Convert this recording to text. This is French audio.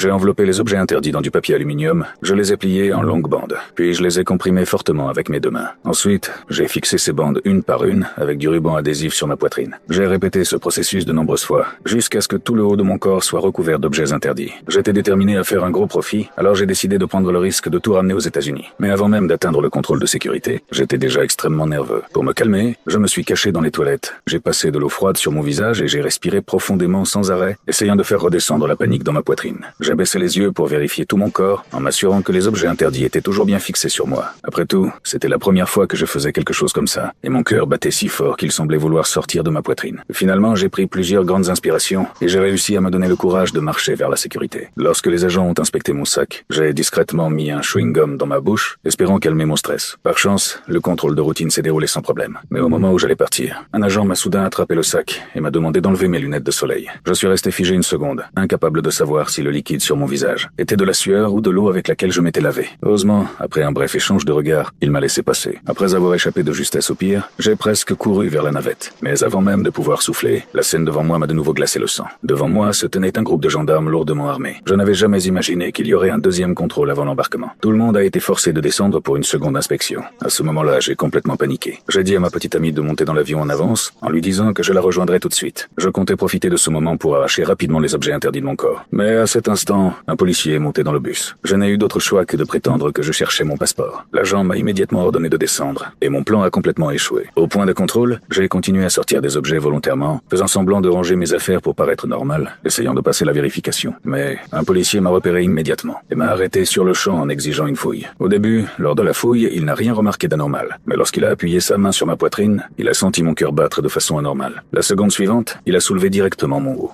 J'ai enveloppé les objets interdits dans du papier aluminium, je les ai pliés en longues bandes, puis je les ai comprimés fortement avec mes deux mains. Ensuite, j'ai fixé ces bandes une par une avec du ruban adhésif sur ma poitrine. J'ai répété ce processus de nombreuses fois, jusqu'à ce que tout le haut de mon corps soit recouvert d'objets interdits. J'étais déterminé à faire un gros profit, alors j'ai décidé de prendre le risque de tout ramener aux États-Unis. Mais avant même d'atteindre le contrôle de sécurité, j'étais déjà extrêmement nerveux. Pour me calmer, je me suis caché dans les toilettes. J'ai passé de l'eau froide sur mon visage et j'ai respiré profondément sans arrêt, essayant de faire redescendre la panique dans ma poitrine. J'ai baissé les yeux pour vérifier tout mon corps, en m'assurant que les objets interdits étaient toujours bien fixés sur moi. Après tout, c'était la première fois que je faisais quelque chose comme ça, et mon cœur battait si fort qu'il semblait vouloir sortir de ma poitrine. Finalement, j'ai pris plusieurs grandes inspirations, et j'ai réussi à me donner le courage de marcher vers la sécurité. Lorsque les agents ont inspecté mon sac, j'ai discrètement mis un chewing-gum dans ma bouche, espérant calmer mon stress. Par chance, le contrôle de routine s'est déroulé sans problème. Mais au moment où j'allais partir, un agent m'a soudain attrapé le sac et m'a demandé d'enlever mes lunettes de soleil. Je suis resté figé une seconde, incapable de savoir si le liquide sur mon visage était de la sueur ou de l'eau avec laquelle je m'étais lavé. Heureusement, après un bref échange de regards, il m'a laissé passer. Après avoir échappé de justesse au pire, j'ai presque couru vers la navette. Mais avant même de pouvoir souffler, la scène devant moi m'a de nouveau glacé le sang. Devant moi se tenait un groupe de gendarmes lourdement armés. Je n'avais jamais imaginé qu'il y aurait un deuxième contrôle avant l'embarquement. Tout le monde a été forcé de descendre pour une seconde inspection. À ce moment-là, j'ai complètement paniqué. J'ai dit à ma petite amie de monter dans l'avion en avance, en lui disant que je la rejoindrais tout de suite. Je comptais profiter de ce moment pour arracher rapidement les objets interdits de mon corps. Mais à cet instant, un policier est monté dans le bus. Je n'ai eu d'autre choix que de prétendre que je cherchais mon passeport. L'agent m'a immédiatement ordonné de descendre, et mon plan a complètement échoué. Au point de contrôle, j'ai continué à sortir des objets volontairement, faisant semblant de ranger mes affaires pour paraître normal, essayant de passer la vérification. Mais un policier m'a repéré immédiatement, et m'a arrêté sur le champ en exigeant une fouille. Au début, lors de la fouille, il n'a rien remarqué d'anormal. Mais lorsqu'il a appuyé sa main sur ma poitrine, il a senti mon cœur battre de façon anormale. La seconde suivante, il a soulevé directement mon haut.